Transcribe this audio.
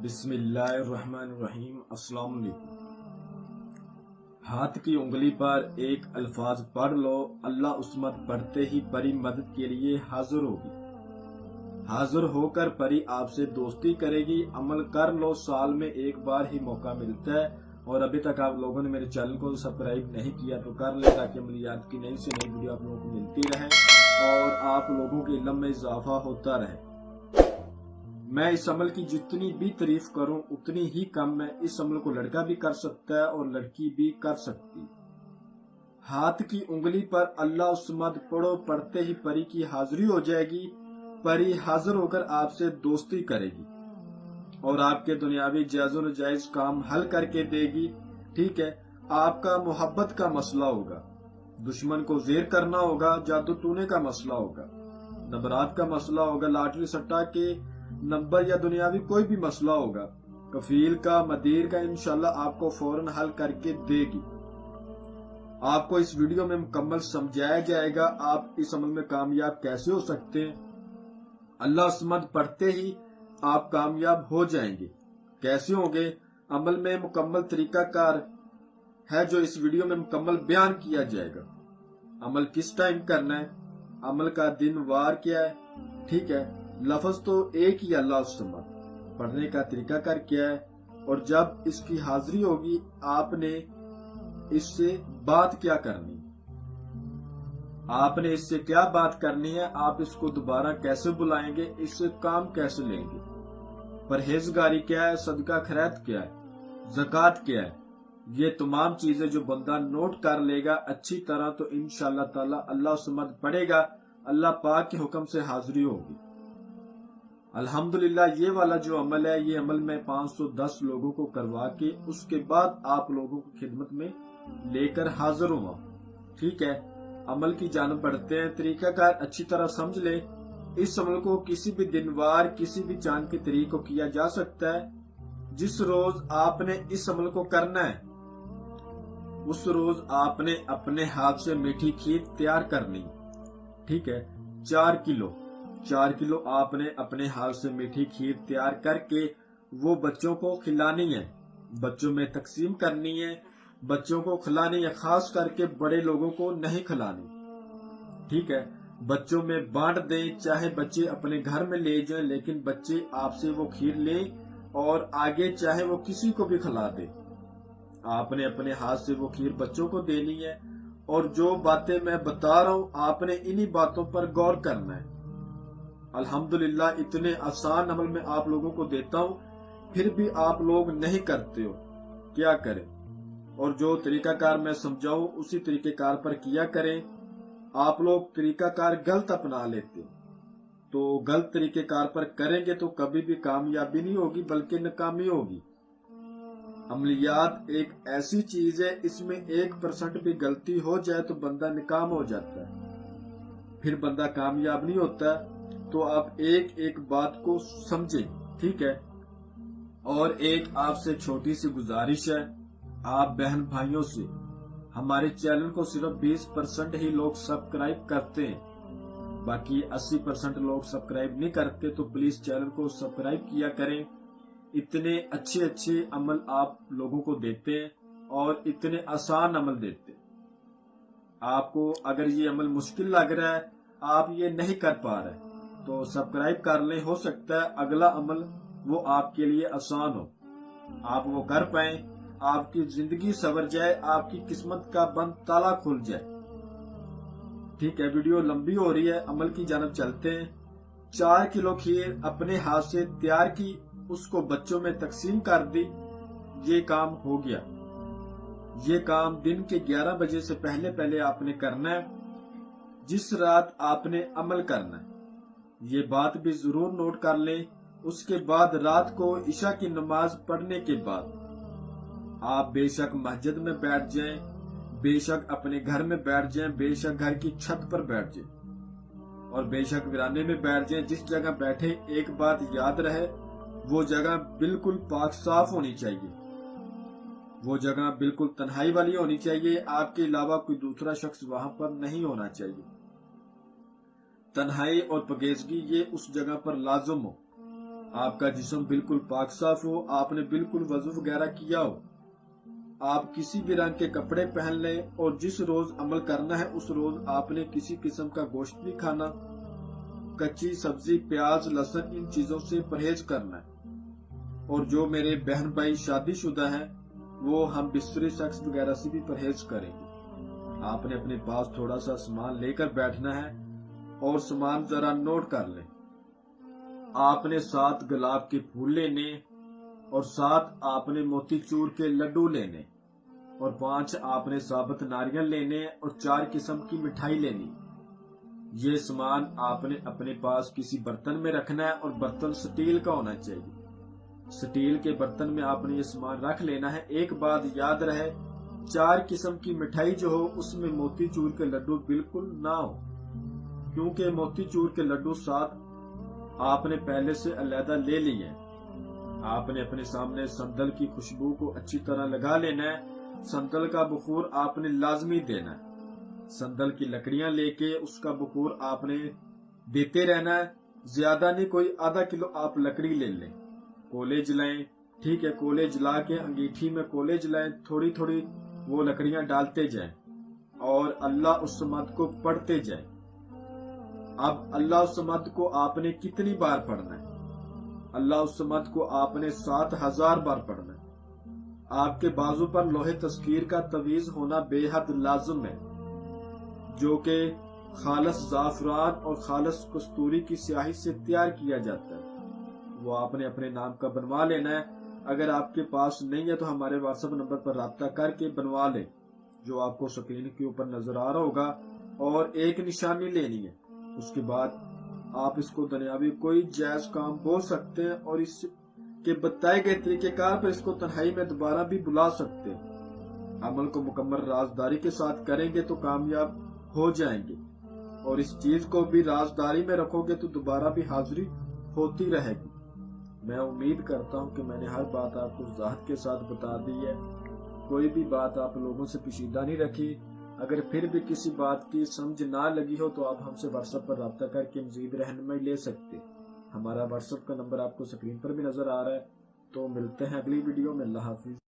بسم اللہ الرحمن الرحیم۔ السلام علیکم۔ ہاتھ کی انگلی پر ایک الفاظ پڑھ لو، اللہ عصمت پڑھتے ہی پری مدد کے لیے حاضر ہوگی۔ حاضر ہو کر پری آپ سے دوستی کرے گی۔ عمل کر لو، سال میں ایک بار ہی موقع ملتا ہے، اور ابھی تک آپ لوگوں نے میرے چینل کو سبسکرائب نہیں کیا تو کر لیں، تاکہ عملیات کی نئی سے نئی ویڈیو آپ لوگوں کو ملتی رہے اور آپ لوگوں کے علم میں اضافہ ہوتا رہے۔ میں اس عمل کی جتنی بھی تعریف کروں اتنی ہی کم ہے۔ اس عمل کو لڑکا بھی کر سکتا ہے اور لڑکی بھی کر سکتی۔ ہاتھ کی انگلی پر اللہ عصمت پڑھو، پڑھتے ہی پری کی حاضری ہو جائے گی۔ پری حاضر ہو کر آپ سے دوستی کرے گی اور آپ کے دنیاوی جائز و ناجائز کام حل کر کے دے گی۔ ٹھیک ہے، آپ کا محبت کا مسئلہ ہوگا، دشمن کو زیر کرنا ہوگا، جادو ٹونے کا مسئلہ ہوگا، نمبرات کا مسئلہ ہوگا، لاٹری سٹا کے نمبر یا دنیاوی کوئی بھی مسئلہ ہوگا، کفیل کا، مدیر کا، انشاءاللہ آپ کو فوراً حل کر کے دے گی۔ آپ کو اس ویڈیو میں مکمل سمجھایا جائے گا آپ اس عمل میں کامیاب کیسے ہو سکتے ہیں۔ اللہ عصمت پڑھتے ہی آپ کامیاب ہو جائیں گے۔ کیسے ہوں گے؟ عمل میں مکمل طریقہ کار ہے جو اس ویڈیو میں مکمل بیان کیا جائے گا۔ عمل کس ٹائم کرنا ہے، عمل کا دن وار کیا ہے، ٹھیک ہے، لفظ تو ایک ہی اللہ عصمت، پڑھنے کا طریقہ کار کیا ہے، اور جب اس کی حاضری ہوگی آپ نے اس سے بات کیا کرنی، آپ نے اس سے کیا بات کرنی ہے، آپ اس کو دوبارہ کیسے بلائیں گے، اس سے کام کیسے لیں گے، پرہیزگاری کیا ہے، صدقہ خیرات کیا ہے، زکوٰۃ کیا ہے، یہ تمام چیزیں جو بندہ نوٹ کر لے گا اچھی طرح تو انشاءاللہ تعالی اللہ عصمت پڑھے گا، اللہ پاک کے حکم سے حاضری ہوگی۔ الحمدللہ یہ والا جو عمل ہے، یہ عمل میں 510 لوگوں کو کروا کے اس کے بعد آپ لوگوں کی خدمت میں لے کر حاضر ہوا۔ ٹھیک ہے، عمل کی جانب بڑھتے ہیں۔ طریقہ کار اچھی طرح سمجھ لیں۔ اس عمل کو کسی بھی دن وار، کسی بھی چاند کی تاریخ کو کیا جا سکتا ہے۔ جس روز آپ نے اس عمل کو کرنا ہے اس روز آپ نے اپنے ہاتھ سے میٹھی کھیر تیار کرنی۔ ٹھیک ہے، 4 کلو آپ نے اپنے ہاتھ سے میٹھی کھیر تیار کر کے وہ بچوں کو کھلانی ہے، بچوں میں تقسیم کرنی ہے، بچوں کو کھلانی ہے، خاص کر کے بڑے لوگوں کو نہیں کھلانی۔ ٹھیک ہے، بچوں میں بانٹ دیں، چاہے بچے اپنے گھر میں لے جائیں، لیکن بچے آپ سے وہ کھیر لیں اور آگے چاہے وہ کسی کو بھی کھلا دے۔ آپ نے اپنے ہاتھ سے وہ کھیر بچوں کو دینی ہے، اور جو باتیں میں بتا رہا ہوں آپ نے انہی باتوں پر غور کرنا ہے۔ الحمدللہ اتنے آسان عمل میں آپ لوگوں کو دیتا ہوں، پھر بھی آپ لوگ نہیں کرتے ہو، کیا کریں؟ اور جو طریقہ کار میں سمجھاؤں اسی طریقہ کار پر کیا کریں۔ آپ لوگ طریقہ کار غلط اپنا لیتے تو غلط طریقہ کار پر کریں گے تو کبھی بھی کامیابی نہیں ہوگی بلکہ ناکامی ہوگی۔ عملیات ایک ایسی چیز ہے، اس میں 1% بھی غلطی ہو جائے تو بندہ ناکام ہو جاتا ہے، پھر بندہ کامیاب نہیں ہوتا۔ تو آپ ایک ایک بات کو سمجھیں، ٹھیک ہے۔ اور ایک آپ سے چھوٹی سی گزارش ہے، آپ بہن بھائیوں سے، ہمارے چینل کو صرف 20% ہی لوگ سبسکرائب کرتے ہیں، باقی 80% لوگ سبسکرائب نہیں کرتے، تو پلیز چینل کو سبسکرائب کیا کریں۔ اتنے اچھے اچھے عمل آپ لوگوں کو دیتے ہیں اور اتنے آسان عمل دیتے ہیں۔ آپ کو اگر یہ عمل مشکل لگ رہا ہے، آپ یہ نہیں کر پا رہے تو سبسکرائب کر لیں، ہو سکتا ہے اگلا عمل وہ آپ کے لیے آسان ہو، آپ وہ کر پائیں، آپ کی زندگی سنور جائے، آپ کی قسمت کا بند تالا کھل جائے۔ ٹھیک ہے، ویڈیو لمبی ہو رہی ہے، عمل کی جانب چلتے ہیں۔ 4 کلو کھیر اپنے ہاتھ سے تیار کی، اس کو بچوں میں تقسیم کر دی، یہ کام ہو گیا۔ یہ کام دن کے 11 بجے سے پہلے آپ نے کرنا ہے، جس رات آپ نے عمل کرنا ہے۔ یہ بات بھی ضرور نوٹ کر لیں۔ اس کے بعد رات کو عشاء کی نماز پڑھنے کے بعد آپ بے شک مسجد میں بیٹھ جائیں، بے شک اپنے گھر میں بیٹھ جائیں، بے شک گھر کی چھت پر بیٹھ جائیں، اور بے شک ورانے میں بیٹھ جائیں۔ جس جگہ بیٹھے ایک بات یاد رہے، وہ جگہ بالکل پاک صاف ہونی چاہیے، وہ جگہ بالکل تنہائی والی ہونی چاہیے، آپ کے علاوہ کوئی دوسرا شخص وہاں پر نہیں ہونا چاہیے۔ تنہائی اور پاکیزگی یہ اس جگہ پر لازم ہو۔ آپ کا جسم بالکل پاک صاف ہو، آپ نے بالکل وضو وغیرہ کیا ہو، آپ کسی بھی رنگ کے کپڑے پہن لیں، اور جس روز عمل کرنا ہے اس روز آپ نے کسی قسم کا گوشت نہیں کھانا، کچی سبزی، پیاز، لہسن، ان چیزوں سے پرہیز کرنا ہے۔ اور جو میرے بہن بھائی شادی شدہ ہیں وہ ہم بستری سیکس وغیرہ سے بھی پرہیز کریں گے۔ آپ نے اپنے پاس تھوڑا سا سامان لے کر بیٹھنا ہے اور سامان ذرا نوٹ کر لیں۔ آپ نے 7 گلاب کے پھول لینے، اور 7 آپ نے موتی چور کے لڈو لینے، اور 5 آپ نے ثابت ناریل لینے، اور 4 قسم کی مٹھائی لینی۔ یہ سامان آپ نے اپنے پاس کسی برتن میں رکھنا ہے، اور برتن سٹیل کا ہونا چاہیے۔ سٹیل کے برتن میں آپ نے یہ سامان رکھ لینا ہے۔ ایک بات یاد رہے، 4 قسم کی مٹھائی جو ہو اس میں موتی چور کے لڈو بالکل نہ ہو، کیونکہ موتی چور کے لڈو 7 آپ نے پہلے سے علیحدہ لے لیے ہیں۔ آپ نے اپنے سامنے سندل کی خوشبو کو اچھی طرح لگا لینا ہے۔ سندل کا بخور آپ نے لازمی دینا ہے۔ سندل کی لکڑیاں لے کے اس کا بخور آپ نے دیتے رہنا ہے، زیادہ نہیں، کوئی آدھا کلو آپ لکڑی لے لیں، کولے جلائیں، ٹھیک ہے، کولے جلا کے انگیٹھی میں کولے جلائیں، تھوڑی تھوڑی وہ لکڑیاں ڈالتے جائیں، اور اللہ الصمد کو پڑھتے جائیں۔ اب اللہ الصمد کو آپ نے کتنی بار پڑھنا ہے؟ اللہ الصمد کو آپ نے 7000 بار پڑھنا ہے۔ آپ کے بازو پر لوہے تذکیر کا تعویذ ہونا بے حد لازم ہے، جو کہ خالص زعفران اور خالص کستوری کی سیاہی سے تیار کیا جاتا ہے۔ وہ آپ نے اپنے نام کا بنوا لینا ہے۔ اگر آپ کے پاس نہیں ہے تو ہمارے واٹس ایپ نمبر پر رابطہ کر کے بنوا لیں، جو آپ کو سکرین کے اوپر نظر آ رہا ہوگا، اور ایک نشانی لینی ہے۔ اس کے بعد آپ اس کو دنیاوی کوئی جائز کام بول سکتے ہیں، اور اس کے بتائے گئے طریقہ کار پر اس کو تنہائی میں دوبارہ بھی بلا سکتے ہیں۔ عمل کو مکمل رازداری کے ساتھ کریں گے تو کامیاب ہو جائیں گے، اور اس چیز کو بھی رازداری میں رکھو گے تو دوبارہ بھی حاضری ہوتی رہے گی۔ میں امید کرتا ہوں کہ میں نے ہر بات آپ کو وضاحت کے ساتھ بتا دی ہے، کوئی بھی بات آپ لوگوں سے پوشیدہ نہیں رکھی۔ اگر پھر بھی کسی بات کی سمجھ نہ لگی ہو تو آپ ہم سے واٹس ایپ پر رابطہ کر کے مزید رہنمائی لے سکتے۔ ہمارا واٹس ایپ کا نمبر آپ کو سکرین پر بھی نظر آ رہا ہے۔ تو ملتے ہیں اگلی ویڈیو میں۔ اللہ حافظ۔